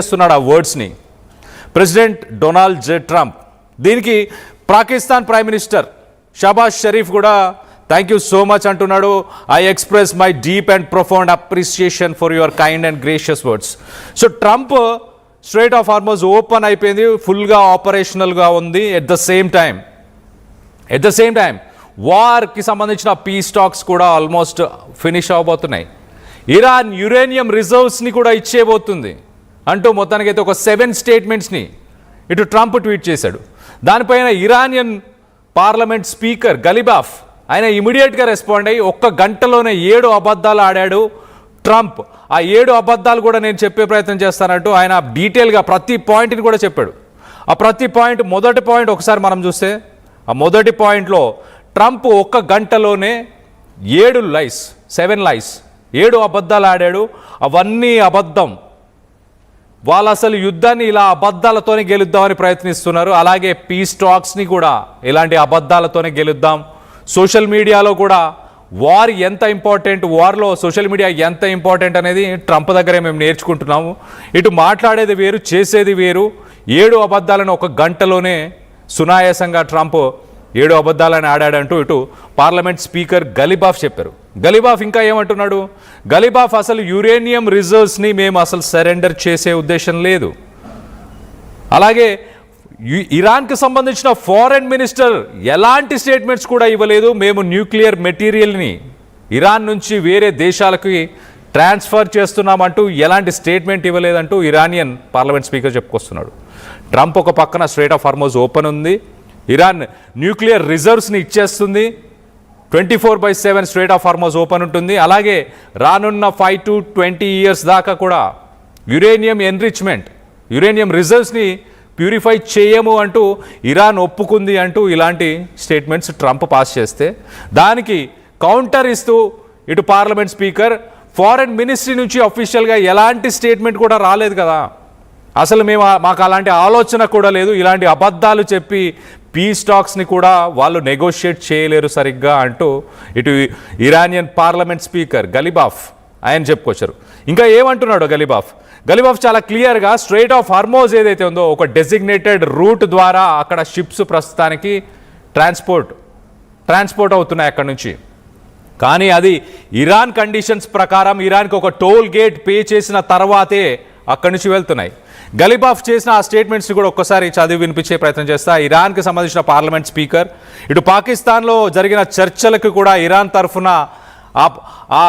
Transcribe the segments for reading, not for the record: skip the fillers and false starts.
చేస్తున్నాడు ఆ వర్డ్స్ని president Donald జే Trump. దీనికి పాకిస్తాన్ ప్రైమ్ మినిస్టర్ షహబాజ్ షరీఫ్ కూడా థ్యాంక్ యూ సో మచ్ అంటున్నాడు. I express my deep and profound appreciation for your kind and gracious words. So Trump straight of Hormuz open అయిపోయింది, ఫుల్గా ఆపరేషనల్గా ఉంది. At the same time వార్కి సంబంధించిన piece talks కూడా almost finish అవబోతున్నాయి. Iran uranium రిజర్వ్స్ని కూడా ఇచ్చేయబోతుంది అంటూ మొత్తానికైతే ఒక 7 స్టేట్మెంట్స్ని ఇటు ట్రంప్ ట్వీట్ చేశాడు. దానిపైన ఇరానియన్ పార్లమెంట్ స్పీకర్ గలిబాఫ్ ఆయన ఇమీడియట్గా రెస్పాండ్ అయ్యి 1 గంటలోనే 7 అబద్ధాలు ఆడాడు ట్రంప్. ఆ 7 అబద్ధాలు కూడా నేను చెప్పే ప్రయత్నం చేస్తానంటూ ఆయన డీటెయిల్గా ప్రతి పాయింట్ని కూడా చెప్పాడు. ఆ ప్రతి పాయింట్, మొదటి పాయింట్ ఒకసారి మనం చూస్తే, ఆ మొదటి పాయింట్లో ట్రంప్ 1 గంటలోనే 7 లైస్ 7 అబద్ధాలు ఆడాడు. అవన్నీ అబద్ధం. వాళ్ళు అసలు యుద్ధాన్ని ఇలా అబద్ధాలతోనే గెలుద్దామని ప్రయత్నిస్తున్నారు. అలాగే పీస్ టాక్స్ని కూడా ఇలాంటి అబద్ధాలతోనే గెలుద్దాం. సోషల్ మీడియాలో కూడా వార్ ఎంత ఇంపార్టెంట్, వార్లో సోషల్ మీడియా ఎంత ఇంపార్టెంట్ అనేది ట్రంప్ దగ్గరే మేము నేర్చుకుంటున్నాము. ఇటు మాట్లాడేది వేరు, చేసేది వేరు. 7 అబద్ధాలను 1 గంటలోనే సునాయాసంగా ట్రంప్ 7 అబద్ధాలను ఆడాడంటూ ఇటు పార్లమెంట్ స్పీకర్ గలిబాఫ్ చెప్పారు. గలిబాఫ్ ఇంకా ఏమంటున్నాడు? గలిబాఫ్ అసలు యురేనియం రిజర్వ్స్ని మేము అసలు సరెండర్ చేసే ఉద్దేశం లేదు. అలాగే ఇరాన్కి సంబంధించిన ఫారెన్ మినిస్టర్ ఎలాంటి స్టేట్మెంట్స్ కూడా ఇవ్వలేదు. మేము న్యూక్లియర్ మెటీరియల్ని ఇరాన్ నుంచి వేరే దేశాలకి ట్రాన్స్ఫర్ చేస్తున్నామంటూ ఎలాంటి స్టేట్మెంట్ ఇవ్వలేదంటూ ఇరానియన్ పార్లమెంట్ స్పీకర్ చెప్పుకొస్తున్నాడు. ట్రంప్ ఒక పక్కన స్ట్రైట్ ఆఫ్ హార్మోజ్ ఓపెన్ ఉంది, ఇరాన్ న్యూక్లియర్ రిజర్వ్స్ని ఇచ్చేస్తుంది, 24/7 స్ట్రైట్ ఆఫ్ హార్మోజ్ ఓపెన్ ఉంటుంది. అలాగే రానున్న 5 to 20 years దాకా కూడా యురేనియం ఎన్రిచ్మెంట్, యురేనియం రిజర్వ్స్ని ప్యూరిఫై చేయము అంటూ ఇరాన్ ఒప్పుకుంది అంటూ ఇలాంటి స్టేట్మెంట్స్ ట్రంప్ పాస్ చేస్తే, దానికి కౌంటర్ ఇస్తూ ఇటు పార్లమెంట్ స్పీకర్ ఫారెన్ మినిస్ట్రీ నుంచి అఫీషియల్గా ఎలాంటి స్టేట్మెంట్ కూడా రాలేదు కదా, అసలు మాకు అలాంటి ఆలోచన కూడా లేదు, ఇలాంటి అబద్ధాలు చెప్పి పీస్ టాక్స్ని కూడా వాళ్ళు నెగోషియేట్ చేయలేరు సరిగ్గా అంటూ ఇటు ఇరానియన్ పార్లమెంట్ స్పీకర్ గలిబాఫ్ ఆయన చెప్పుకొచ్చారు. ఇంకా ఏమంటున్నాడు గలిబాఫ్ చాలా క్లియర్గా స్ట్రైట్ ఆఫ్ హార్మోజ్ ఏదైతే ఉందో ఒక డెసిగ్నేటెడ్ రూట్ ద్వారా అక్కడ షిప్స్ ప్రస్తుతానికి ట్రాన్స్పోర్ట్ అవుతున్నాయి అక్కడ నుంచి. కానీ అది ఇరాన్ కండిషన్స్ ప్రకారం ఇరాన్కి ఒక టోల్ గేట్ పే చేసిన తర్వాతే అక్కడి నుంచి వెళ్తున్నాయి. గలిబాఫ్ చేసిన ఆ స్టేట్మెంట్స్ కూడా ఒక్కసారి చదివి వినిపించే ప్రయత్నం చేస్తా. ఇరాన్కి సంబంధించిన పార్లమెంట్ స్పీకర్ ఇటు పాకిస్తాన్లో జరిగిన చర్చలకు కూడా ఇరాన్ తరఫున ఆ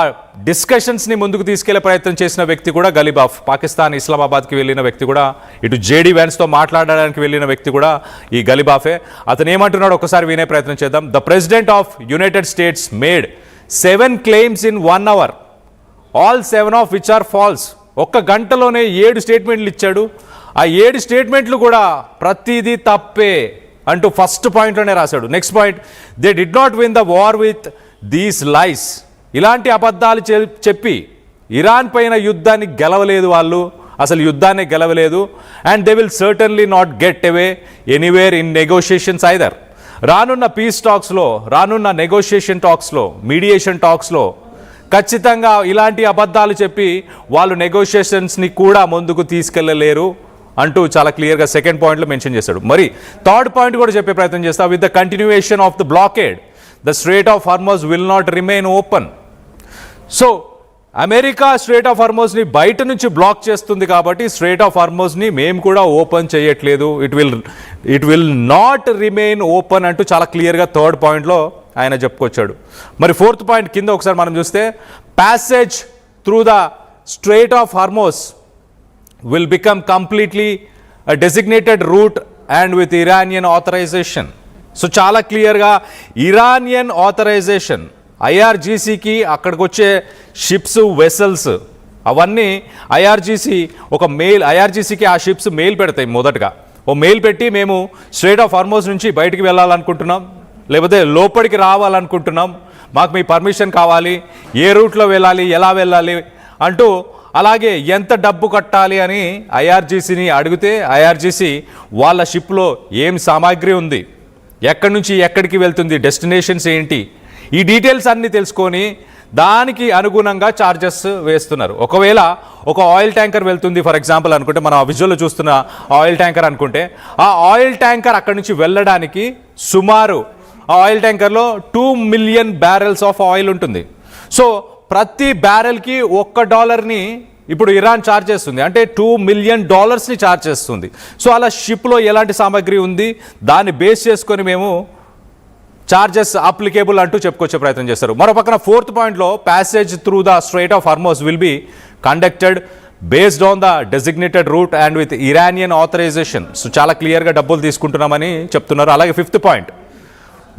డిస్కషన్స్ని ముందుకు తీసుకెళ్లే ప్రయత్నం చేసిన వ్యక్తి కూడా గలిబాఫ్. పాకిస్తాన్ ఇస్లామాబాద్కి వెళ్ళిన వ్యక్తి కూడా, ఇటు జేడీ వ్యాన్స్తో మాట్లాడడానికి వెళ్ళిన వ్యక్తి కూడా ఈ గలిబాఫే. అతను ఏమంటున్నాడు ఒకసారి వినే ప్రయత్నం చేద్దాం. The president of United states made 7 claims in 1 hour, all 7 of which are false. 1 గంటలోనే 7 స్టేట్మెంట్లు ఇచ్చాడు. ఆ 7 స్టేట్మెంట్లు కూడా ప్రతిదీ తప్పే అంటూ ఫస్ట్ పాయింట్లోనే రాశాడు. Next point, they did not win the war with these lies. ఇలాంటి అబద్ధాలు చెప్పి ఇరాన్ పైన యుద్ధాన్ని గెలవలేదు వాళ్ళు, అసలు యుద్ధాన్ని గెలవలేదు. And they will certainly not get away anywhere in negotiations either. రానున్న పీస్ టాక్స్లో, రానున్న నెగోషియేషన్ టాక్స్లో, మీడియేషన్ టాక్స్లో ఖచ్చితంగా ఇలాంటి అబద్ధాలు చెప్పి వాళ్ళు నెగోషియేషన్స్ని కూడా ముందుకు తీసుకెళ్ళలేరు అంటూ చాలా క్లియర్గా సెకండ్ పాయింట్లో మెన్షన్ చేశాడు. మరి థర్డ్ పాయింట్ కూడా చెప్పే ప్రయత్నం చేస్తా. With the continuation of the blockade the strait of Hormuz will not remain open. So America strait of హార్మోజ్ని బయట నుంచి బ్లాక్ చేస్తుంది కాబట్టి స్ట్రైట్ ఆఫ్ హార్మోజ్ని మేము కూడా ఓపెన్ చేయట్లేదు, it will not remain open అంటూ చాలా క్లియర్గా థర్డ్ పాయింట్లో ఆయన చెప్పుకొచ్చాడు. మరి ఫోర్త్ పాయింట్ కింద ఒకసారి మనం చూస్తే, passage through the strait of Hormuz will become completely a designated route and with Iranian authorization. So చాలా క్లియర్గా ఇరానియన్ ఆథరైజేషన్, ఐఆర్జీసీకి అక్కడికి వచ్చే షిప్స్, వెసల్స్ అవన్నీ ఐఆర్జీసీకి ఆ షిప్స్ మెయిల్ పెడతాయి. మొదటగా ఓ మెయిల్ పెట్టి మేము స్ట్రైట్ ఆఫ్ హార్మోజ్ నుంచి బయటికి వెళ్ళాలనుకుంటున్నాం, లేకపోతే లోపలికి రావాలనుకుంటున్నాం, మాకు మీ పర్మిషన్ కావాలి, ఏ రూట్లో వెళ్ళాలి, ఎలా వెళ్ళాలి అంటూ, అలాగే ఎంత డబ్బు కట్టాలి అని ఐఆర్జీసీని అడిగితే ఐఆర్జీసీ వాళ్ళ షిప్లో ఏం సామాగ్రి ఉంది, ఎక్కడి నుంచి ఎక్కడికి వెళ్తుంది, డెస్టినేషన్స్ ఏంటి, ఈ డీటెయిల్స్ అన్నీ తెలుసుకొని దానికి అనుగుణంగా ఛార్జెస్ వేస్తున్నారు. ఒకవేళ ఒక ఆయిల్ ట్యాంకర్ వెళ్తుంది ఫర్ ఎగ్జాంపుల్ అనుకుంటే, మనం ఆ విజువల్లో చూస్తున్న ఆయిల్ ట్యాంకర్ అనుకుంటే, ఆ ఆయిల్ ట్యాంకర్ అక్కడి నుంచి వెళ్ళడానికి సుమారు ఆ ఆయిల్ ట్యాంకర్లో 2 మిలియన్ బ్యారెల్స్ ఆఫ్ ఆయిల్ ఉంటుంది. సో ప్రతి బ్యారెల్కి $1 ఇప్పుడు ఇరాన్ ఛార్జ్ చేస్తుంది, అంటే $2 మిలియన్ ఛార్జ్ చేస్తుంది. సో అలా షిప్లో ఎలాంటి సామాగ్రి ఉంది దాన్ని బేస్ చేసుకొని మేము చార్జెస్ అప్లికేబుల్ అంటూ చెప్పుకొచ్చే ప్రయత్నం చేస్తారు. మరో పక్కన 4th పాయింట్లో passage through the strait of Hormuz will be conducted based on the designated route and with Iranian authorization. So చాలా క్లియర్గా డబ్బులు తీసుకుంటున్నామని చెప్తున్నారు. అలాగే 5th point,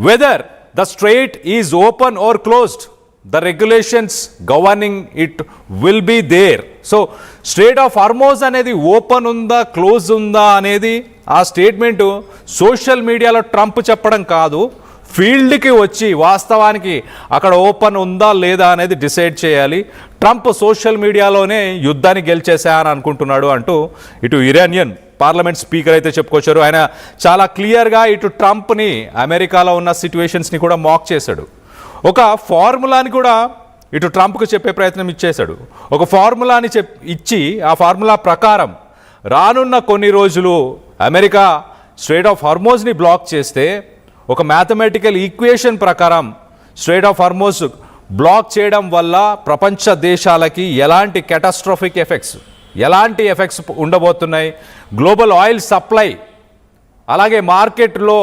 whether the strait is open or closed, the regulations governing it will be there. So strait of Hormuz అనేది open ఉందా close ఉందా అనేది ఆ స్టేట్మెంటు సోషల్ మీడియాలో ట్రంప్ చెప్పడం కాదు, ఫీల్డ్కి వచ్చి వాస్తవానికి అక్కడ ఓపెన్ ఉందా లేదా అనేది డిసైడ్ చేయాలి. ట్రంప్ సోషల్ మీడియాలోనే యుద్ధాన్ని గెలిచేసా అని అనుకుంటున్నాడు అంటూ ఇటు ఇరానియన్ పార్లమెంట్ స్పీకర్ అయితే చెప్పుకొచ్చారు. ఆయన చాలా క్లియర్గా ఇటు ట్రంప్ని అమెరికాలో ఉన్న సిచ్యువేషన్స్ని కూడా మాక్ చేశాడు. ఒక ఫార్ములాని కూడా ఇటు ట్రంప్కు చెప్పే ప్రయత్నం ఇచ్చేశాడు. ఒక ఫార్ములాని ఇచ్చి ఆ ఫార్ములా ప్రకారం రానున్న కొన్ని రోజులు అమెరికా స్ట్రైట్ ఆఫ్ హార్మోజ్ని బ్లాక్ చేస్తే ఒక మ్యాథమెటికల్ ఈక్వేషన్ ప్రకారం స్ట్రైట్ ఆఫ్ హార్మోజ్ బ్లాక్ చేయడం వల్ల ప్రపంచ దేశాలకి ఎలాంటి క్యాటాస్ట్రోఫిక్ ఎఫెక్ట్స్, ఎలాంటి ఎఫెక్ట్స్ ఉండబోతున్నాయి, గ్లోబల్ ఆయిల్ సప్లై, అలాగే మార్కెట్లో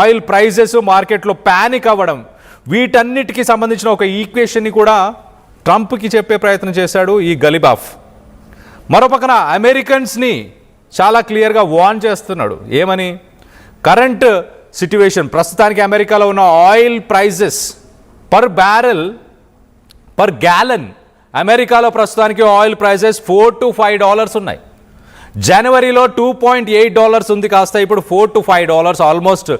ఆయిల్ ప్రైజెస్ మార్కెట్లో ప్యానిక్ అవ్వడం, వీటన్నిటికీ సంబంధించిన ఒక ఈక్వేషన్ని కూడా ట్రంప్కి చెప్పే ప్రయత్నం చేశాడు ఈ గలిబాఫ్. మరోపక్కన అమెరికన్స్ని చాలా క్లియర్గా వార్న్ చేస్తున్నాడు. ఏమని? కరెంట్ సిట్యువేషన్, ప్రస్తుతానికి అమెరికాలో ఉన్న oil prices per barrel per gallon అమెరికాలో ప్రస్తుతానికి ఆయిల్ ప్రైజెస్ $4 to $5 ఉన్నాయి. జనవరిలో $2.8 ఉంది, కాస్త ఇప్పుడు $4 to $5, ఆల్మోస్ట్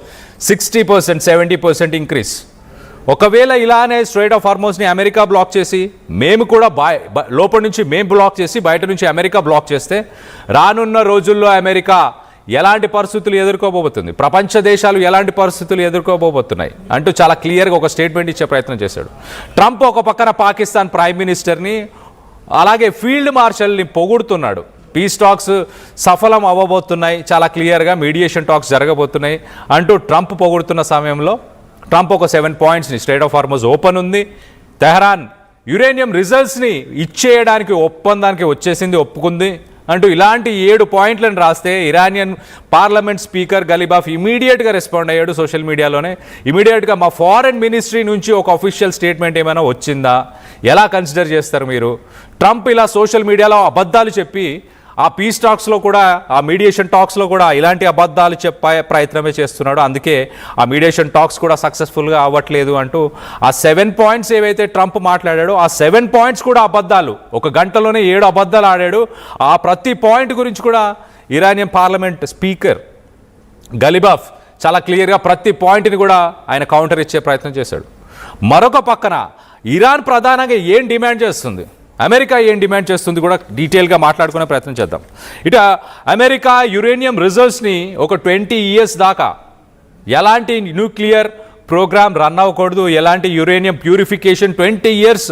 60%, 70% ఇంక్రీజ్. ఒకవేళ ఇలానే స్ట్రైట్ ఆఫ్ హార్మోజ్ని అమెరికా బ్లాక్ చేసి మేము కూడా లోపల నుంచి మేము బ్లాక్ చేసి బయట నుంచి అమెరికా బ్లాక్ చేస్తే రానున్న రోజుల్లో అమెరికా ఎలాంటి పరిస్థితులు ఎదుర్కోబోతుంది, ప్రపంచ దేశాలు ఎలాంటి పరిస్థితులు ఎదుర్కోబోతున్నాయి అంటూ చాలా క్లియర్గా ఒక స్టేట్మెంట్ ఇచ్చే ప్రయత్నం చేశాడు. ట్రంప్ ఒక పక్కన పాకిస్తాన్ ప్రైమ్ మినిస్టర్ని అలాగే ఫీల్డ్ మార్షల్ని పొగుడుతున్నాడు. పీస్ టాక్స్ సఫలం అవ్వబోతున్నాయి, చాలా క్లియర్గా మీడియేషన్ టాక్స్ జరగబోతున్నాయి అంటూ ట్రంప్ పొగుడుతున్న సమయంలో ట్రంప్ ఒక 7 పాయింట్స్ని స్ట్రైట్ ఆఫ్ హార్మోజ్ ఓపెన్ ఉంది, తెహరాన్ యురేనియం రిజల్ట్స్ని ఇచ్చేయడానికి ఒప్పందానికి వచ్చేసింది, ఒప్పుకుంది అంటూ ఇలాంటి 7 పాయింట్లను రాస్తే ఇరానియన్ పార్లమెంట్ స్పీకర్ గలిబాఫ్ ఇమీడియట్గా రెస్పాండ్ అయ్యాడు సోషల్ మీడియాలోనే. ఇమీడియట్గా మా ఫారెన్ మినిస్ట్రీ నుంచి ఒక అఫీషియల్ స్టేట్మెంట్ ఏమైనా వచ్చిందా, ఎలా కన్సిడర్ చేస్తారు మీరు? ట్రంప్ ఇలా సోషల్ మీడియాలో అబద్ధాలు చెప్పి ఆ పీస్ టాక్స్లో కూడా, ఆ మీడియేషన్ టాక్స్లో కూడా ఇలాంటి అబద్ధాలు చెప్పే ప్రయత్నమే చేస్తున్నాడు. అందుకే ఆ మీడియేషన్ టాక్స్ కూడా సక్సెస్ఫుల్గా అవ్వట్లేదు అంటూ ఆ 7 పాయింట్స్ ఏవైతే ట్రంప్ మాట్లాడాడో ఆ 7 పాయింట్స్ కూడా అబద్ధాలు. ఒక గంటలోనే 7 అబద్ధాలు ఆడాడు. ఆ ప్రతి పాయింట్ గురించి కూడా ఇరానియన్ పార్లమెంట్ స్పీకర్ గలిబాఫ్ చాలా క్లియర్గా ప్రతి పాయింట్ని కూడా ఆయన కౌంటర్ ఇచ్చే ప్రయత్నం చేశాడు. మరొక పక్కన ఇరాన్ ప్రధానంగా ఏం డిమాండ్ చేస్తుంది, అమెరికా ఏం డిమాండ్ చేస్తుంది కూడా డీటెయిల్గా మాట్లాడుకునే ప్రయత్నం చేద్దాం. ఇట అమెరికా యురేనియం రిజర్వ్స్ని ఒక 20 years దాకా ఎలాంటి న్యూక్లియర్ ప్రోగ్రామ్ రన్ అవ్వకూడదు, ఎలాంటి యురేనియం ప్యూరిఫికేషన్ 20 years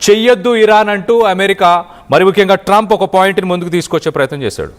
చెయ్యొద్దు ఇరాన్ అంటూ అమెరికా, మరి ముఖ్యంగా ట్రంప్ ఒక పాయింట్ని ముందుకు తీసుకొచ్చే ప్రయత్నం చేశాడు.